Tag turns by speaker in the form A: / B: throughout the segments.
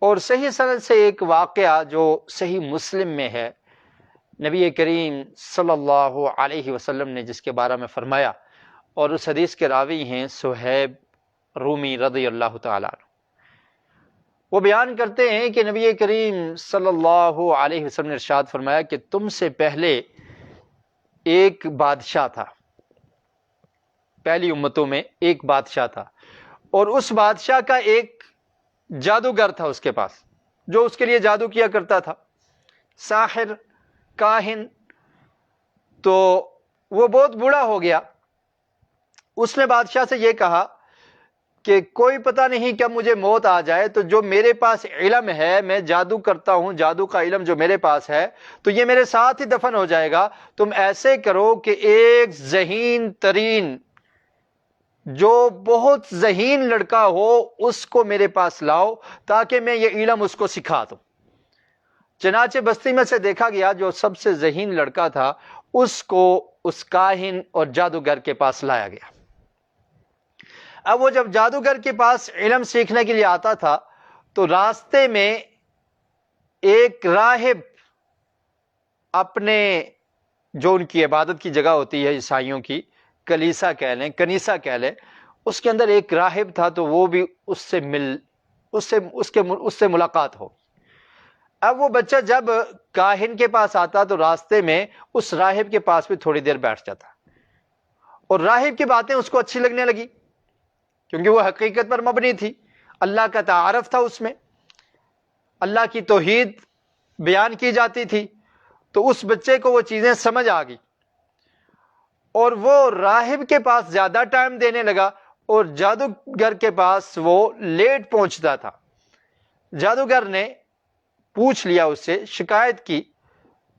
A: اور صحیح سند سے ایک واقعہ جو صحیح مسلم میں ہے، نبی کریم صلی اللہ علیہ وسلم نے جس کے بارے میں فرمایا، اور اس حدیث کے راوی ہیں صہیب رومی رضی اللہ تعالیٰ عنہ۔ وہ بیان کرتے ہیں کہ نبی کریم صلی اللہ علیہ وسلم نے ارشاد فرمایا کہ تم سے پہلے ایک بادشاہ تھا، پہلی امتوں میں ایک بادشاہ تھا، اور اس بادشاہ کا ایک جادوگر تھا اس کے پاس، جو اس کے لیے جادو کیا کرتا تھا، ساحر، کاہن۔ تو وہ بہت بوڑھا ہو گیا۔ اس نے بادشاہ سے یہ کہا کہ کوئی پتہ نہیں کب مجھے موت آ جائے، تو جو میرے پاس علم ہے، میں جادو کرتا ہوں، جادو کا علم جو میرے پاس ہے، تو یہ میرے ساتھ ہی دفن ہو جائے گا۔ تم ایسے کرو کہ ایک ذہین ترین، جو بہت ذہین لڑکا ہو، اس کو میرے پاس لاؤ تاکہ میں یہ علم اس کو سکھا دوں۔ چنانچہ بستی میں سے دیکھا گیا جو سب سے ذہین لڑکا تھا، اس کو اس کاہن اور جادوگر کے پاس لایا گیا۔ اب وہ جب جادوگر کے پاس علم سیکھنے کے لیے آتا تھا تو راستے میں ایک راہب اپنے، جو ان کی عبادت کی جگہ ہوتی ہے عیسائیوں کی، کلیسا کہہ لیں، کنیسا کہہ لیں، اس کے اندر ایک راہب تھا، تو وہ بھی اس سے ملاقات ہو۔ اب وہ بچہ جب کاہن کے پاس آتا تو راستے میں اس راہب کے پاس بھی تھوڑی دیر بیٹھ جاتا، اور راہب کی باتیں اس کو اچھی لگنے لگی، کیونکہ وہ حقیقت پر مبنی تھی، اللہ کا تعارف تھا، اس میں اللہ کی توحید بیان کی جاتی تھی۔ تو اس بچے کو وہ چیزیں سمجھ آ گئی، اور وہ راہب کے پاس زیادہ ٹائم دینے لگا، اور جادوگر کے پاس وہ لیٹ پہنچتا تھا۔ جادوگر نے پوچھ لیا، اس سے شکایت کی،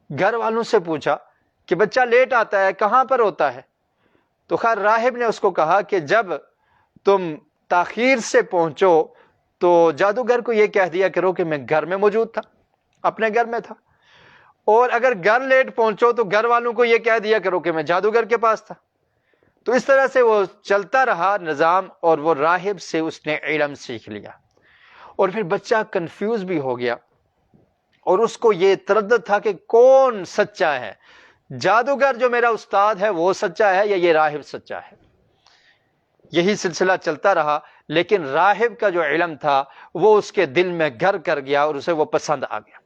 A: گھر والوں سے پوچھا کہ بچہ لیٹ آتا ہے، کہاں پر ہوتا ہے؟ تو خیر راہب نے اس کو کہا کہ جب تم تاخیر سے پہنچو تو جادوگر کو یہ کہہ دیا کرو کہ میں گھر میں موجود تھا، اپنے گھر میں تھا، اور اگر گھر لیٹ پہنچو تو گھر والوں کو یہ کہہ دیا کرو کہ میں جادوگر کے پاس تھا۔ تو اس طرح سے وہ چلتا رہا نظام، اور وہ راہب سے اس نے علم سیکھ لیا۔ اور پھر بچہ کنفیوز بھی ہو گیا، اور اس کو یہ تردد تھا کہ کون سچا ہے، جادوگر جو میرا استاد ہے وہ سچا ہے یا یہ راہب سچا ہے۔ یہی سلسلہ چلتا رہا، لیکن راہب کا جو علم تھا وہ اس کے دل میں گھر کر گیا، اور اسے وہ پسند آ گیا۔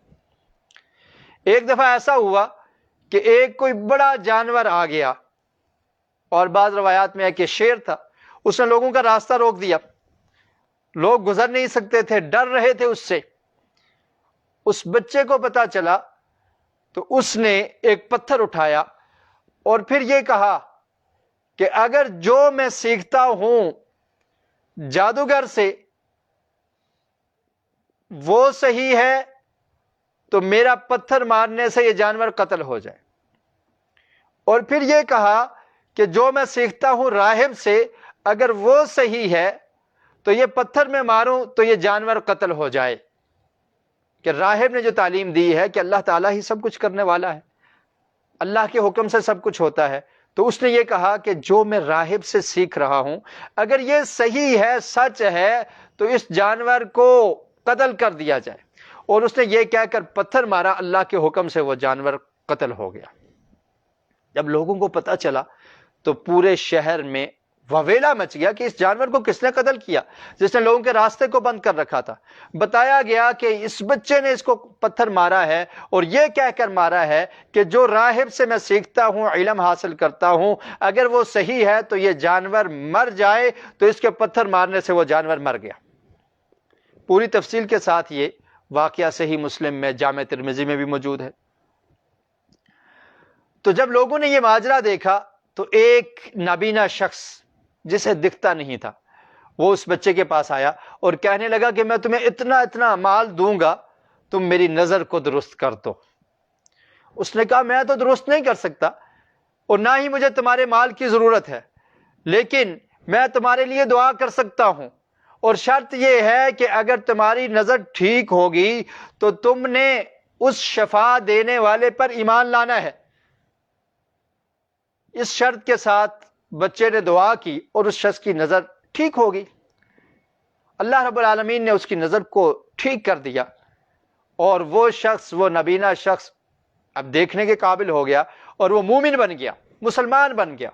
A: ایک دفعہ ایسا ہوا کہ ایک کوئی بڑا جانور آ گیا، اور بعض روایات میں ہے کہ شیر تھا، اس نے لوگوں کا راستہ روک دیا، لوگ گزر نہیں سکتے تھے، ڈر رہے تھے اس سے۔ اس بچے کو پتا چلا تو اس نے ایک پتھر اٹھایا، اور پھر یہ کہا کہ اگر جو میں سیکھتا ہوں جادوگر سے وہ صحیح ہے تو میرا پتھر مارنے سے یہ جانور قتل ہو جائے، اور پھر یہ کہا کہ جو میں سیکھتا ہوں راہب سے، اگر وہ صحیح ہے تو یہ پتھر میں ماروں تو یہ جانور قتل ہو جائے۔ کہ راہب نے جو تعلیم دی ہے کہ اللہ تعالیٰ ہی سب کچھ کرنے والا ہے، اللہ کے حکم سے سب کچھ ہوتا ہے، تو اس نے یہ کہا کہ جو میں راہب سے سیکھ رہا ہوں اگر یہ صحیح ہے، سچ ہے، تو اس جانور کو قتل کر دیا جائے۔ اور اس نے یہ کہہ کر پتھر مارا، اللہ کے حکم سے وہ جانور قتل ہو گیا۔ جب لوگوں کو پتہ چلا تو پورے شہر میں وویلا مچ گیا کہ اس جانور کو کس نے قتل کیا، جس نے لوگوں کے راستے کو بند کر رکھا تھا۔ بتایا گیا کہ اس بچے نے اس کو پتھر مارا ہے، اور یہ کہہ کر مارا ہے کہ جو راہب سے میں سیکھتا ہوں، علم حاصل کرتا ہوں، اگر وہ صحیح ہے تو یہ جانور مر جائے، تو اس کے پتھر مارنے سے وہ جانور مر گیا۔ پوری تفصیل کے ساتھ یہ واقعہ صحیح مسلم میں، جامع ترمذی میں بھی موجود ہے۔ تو جب لوگوں نے یہ ماجرا دیکھا تو ایک نابینا شخص جسے دکھتا نہیں تھا وہ اس بچے کے پاس آیا اور کہنے لگا کہ میں تمہیں اتنا اتنا مال دوں گا، تم میری نظر کو درست کر دو۔ اس نے کہا میں تو درست نہیں کر سکتا، اور نہ ہی مجھے تمہارے مال کی ضرورت ہے، لیکن میں تمہارے لیے دعا کر سکتا ہوں، اور شرط یہ ہے کہ اگر تمہاری نظر ٹھیک ہوگی تو تم نے اس شفا دینے والے پر ایمان لانا ہے۔ اس شرط کے ساتھ بچے نے دعا کی اور اس شخص کی نظر ٹھیک ہو گئی، اللہ رب العالمین نے اس کی نظر کو ٹھیک کر دیا اور وہ شخص، وہ نبینا شخص اب دیکھنے کے قابل ہو گیا اور وہ مومن بن گیا، مسلمان بن گیا۔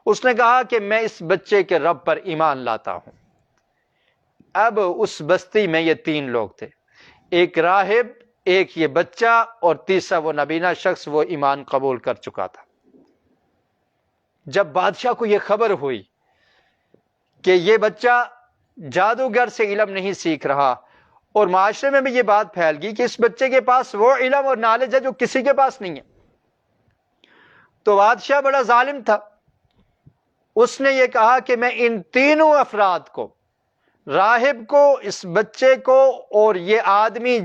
A: اس نے کہا کہ میں اس بچے کے رب پر ایمان لاتا ہوں۔ اب اس بستی میں یہ 3 لوگ تھے، ایک راہب، ایک یہ بچہ اور تیسرا وہ نبینا شخص، وہ ایمان قبول کر چکا تھا۔ جب بادشاہ کو یہ خبر ہوئی کہ یہ بچہ جادوگر سے علم نہیں سیکھ رہا اور معاشرے میں بھی یہ بات پھیل گئی کہ اس بچے کے پاس وہ علم اور نالج ہے جو کسی کے پاس نہیں ہے، تو بادشاہ بڑا ظالم تھا۔ اس نے یہ کہا کہ میں ان تینوں افراد کو، راہب کو، اس بچے کو اور یہ آدمی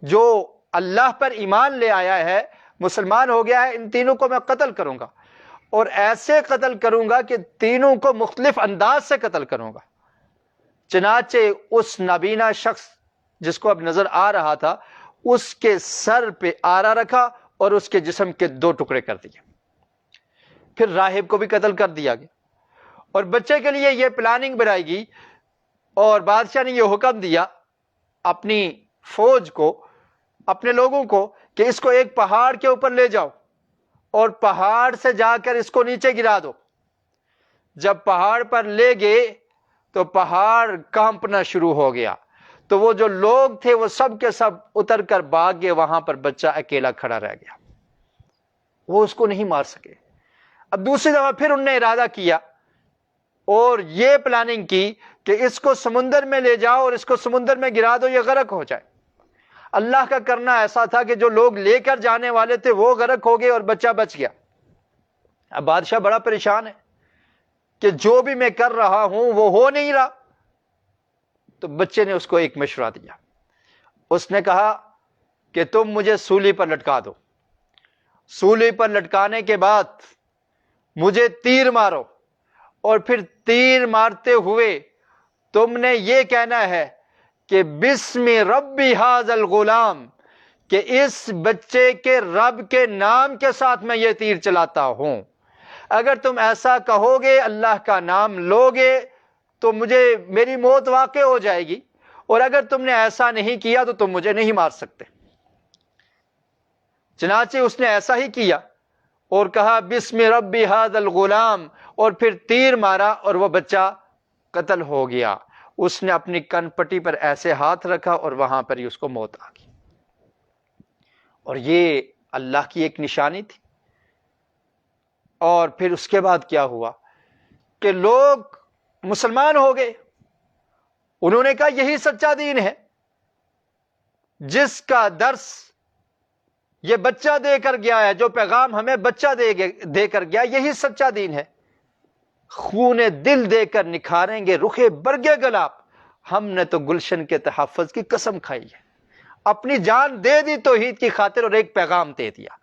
A: جو اللہ پر ایمان لے آیا ہے، مسلمان ہو گیا ہے، ان تینوں کو میں قتل کروں گا، اور ایسے قتل کروں گا کہ تینوں کو مختلف انداز سے قتل کروں گا۔ چنانچہ اس نابینا شخص جس کو اب نظر آ رہا تھا، اس کے سر پہ آرا رکھا اور اس کے جسم کے 2 ٹکڑے کر دیے۔ پھر راہب کو بھی قتل کر دیا گیا، اور بچے کے لیے یہ پلاننگ بنائی گئی، اور بادشاہ نے یہ حکم دیا اپنی فوج کو، اپنے لوگوں کو، کہ اس کو ایک پہاڑ کے اوپر لے جاؤ اور پہاڑ سے جا کر اس کو نیچے گرا دو۔ جب پہاڑ پر لے گئے تو پہاڑ کانپنا شروع ہو گیا، تو وہ جو لوگ تھے وہ سب کے سب اتر کر بھاگ گئے، وہاں پر بچہ اکیلا کھڑا رہ گیا، وہ اس کو نہیں مار سکے۔ اب دوسری دفعہ پھر انہوں نے ارادہ کیا اور یہ پلاننگ کی کہ اس کو سمندر میں لے جاؤ اور اس کو سمندر میں گرا دو، یہ غرق ہو جائے۔ اللہ کا کرنا ایسا تھا کہ جو لوگ لے کر جانے والے تھے وہ غرق ہو گئے اور بچہ بچ گیا۔ اب بادشاہ بڑا پریشان ہے کہ جو بھی میں کر رہا ہوں وہ ہو نہیں رہا۔ تو بچے نے اس کو ایک مشورہ دیا، اس نے کہا کہ تم مجھے سولی پر لٹکا دو، سولی پر لٹکانے کے بعد مجھے تیر مارو، اور پھر تیر مارتے ہوئے تم نے یہ کہنا ہے کہ بسم ربی ھذا الغلام، کہ اس بچے کے رب کے نام کے ساتھ میں یہ تیر چلاتا ہوں۔ اگر تم ایسا کہو گے، اللہ کا نام لو گے، تو میری موت واقع ہو جائے گی، اور اگر تم نے ایسا نہیں کیا تو تم مجھے نہیں مار سکتے۔ چنانچہ اس نے ایسا ہی کیا اور کہا بسم ربی ھذا الغلام، اور پھر تیر مارا اور وہ بچہ قتل ہو گیا۔ اس نے اپنی کن پٹی پر ایسے ہاتھ رکھا اور وہاں پر ہی اس کو موت آ گئی۔ اور یہ اللہ کی ایک نشانی تھی۔ اور پھر اس کے بعد کیا ہوا کہ لوگ مسلمان ہو گئے، انہوں نے کہا یہی سچا دین ہے، جس کا درس یہ بچہ دے کر گیا ہے، جو پیغام ہمیں بچہ دے کر گیا، یہی سچا دین ہے۔ خون دل دے کر نکھاریں گے رخ برگے گلاب، ہم نے تو گلشن کے تحفظ کی قسم کھائی ہے، اپنی جان دے دی توحید کی خاطر اور ایک پیغام دے دیا۔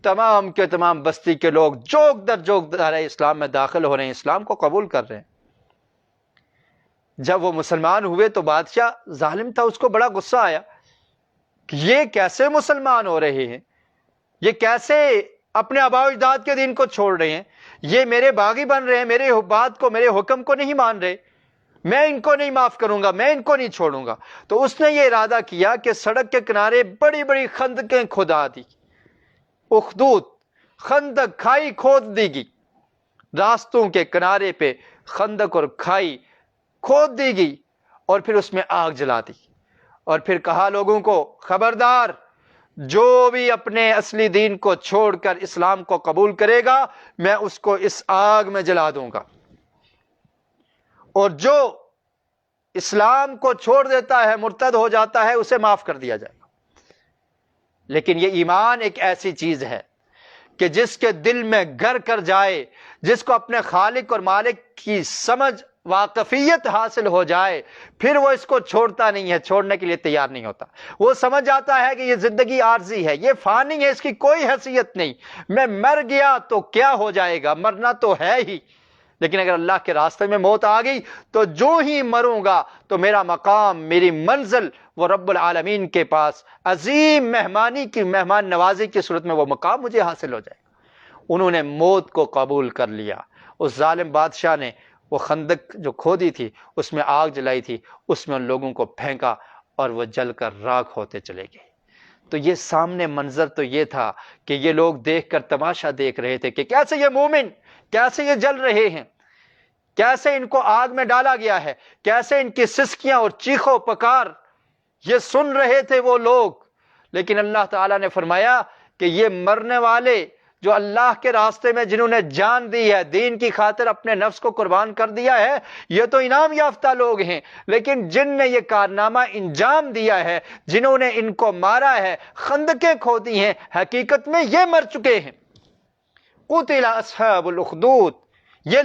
A: تمام کے تمام بستی کے لوگ جوک در جوک دائرہ اسلام میں داخل ہو رہے ہیں، اسلام کو قبول کر رہے ہیں۔ جب وہ مسلمان ہوئے تو بادشاہ ظالم تھا، اس کو بڑا غصہ آیا کہ یہ کیسے مسلمان ہو رہے ہیں، یہ کیسے اپنے آباء و اجداد کے دین کو چھوڑ رہے ہیں، یہ میرے باغی بن رہے ہیں، میرے بات کو، میرے حکم کو نہیں مان رہے، میں ان کو نہیں معاف کروں گا، میں ان کو نہیں چھوڑوں گا۔ تو اس نے یہ ارادہ کیا کہ سڑک کے کنارے بڑی بڑی خندقیں کھدا دی، اخدود، خندق، کھائی کھود دی گئی، راستوں کے کنارے پہ خندق اور کھائی کھود دی گئی، اور پھر اس میں آگ جلا دی، اور پھر کہا لوگوں کو خبردار، جو بھی اپنے اصلی دین کو چھوڑ کر اسلام کو قبول کرے گا میں اس کو اس آگ میں جلا دوں گا، اور جو اسلام کو چھوڑ دیتا ہے، مرتد ہو جاتا ہے، اسے معاف کر دیا جائے گا۔ لیکن یہ ایمان ایک ایسی چیز ہے کہ جس کے دل میں گھر کر جائے، جس کو اپنے خالق اور مالک کی سمجھ، واقفیت حاصل ہو جائے، پھر وہ اس کو چھوڑتا نہیں ہے، چھوڑنے کے لیے تیار نہیں ہوتا۔ وہ سمجھ جاتا ہے کہ یہ زندگی عارضی ہے، یہ فانی ہے، اس کی کوئی حیثیت نہیں، میں مر گیا تو کیا ہو جائے گا، مرنا تو ہے ہی، لیکن اگر اللہ کے راستے میں موت آ گئی تو جو ہی مروں گا تو میرا مقام، میری منزل وہ رب العالمین کے پاس عظیم مہمان نوازی کی صورت میں وہ مقام مجھے حاصل ہو جائے گا۔ انہوں نے موت کو قبول کر لیا۔ اس ظالم بادشاہ نے وہ خندق جو کھودی تھی اس میں آگ جلائی تھی، اس میں ان لوگوں کو پھینکا اور وہ جل کر راکھ ہوتے چلے گئے۔ تو یہ سامنے منظر تو یہ تھا کہ یہ لوگ دیکھ کر تماشا دیکھ رہے تھے کہ کیسے یہ مومن، کیسے یہ جل رہے ہیں، کیسے ان کو آگ میں ڈالا گیا ہے، کیسے ان کی سسکیاں اور چیخو پکار یہ سن رہے تھے وہ لوگ۔ لیکن اللہ تعالیٰ نے فرمایا کہ یہ مرنے والے جو اللہ کے راستے میں جنہوں نے جان دی ہے، دین کی خاطر اپنے نفس کو قربان کر دیا ہے، یہ تو انعام یافتہ لوگ ہیں، لیکن جن نے یہ کارنامہ انجام دیا ہے، جنہوں نے ان کو مارا ہے، خندقیں کھودی ہیں، حقیقت میں یہ مر چکے ہیں۔ قتل اصحاب الاخدود، یہ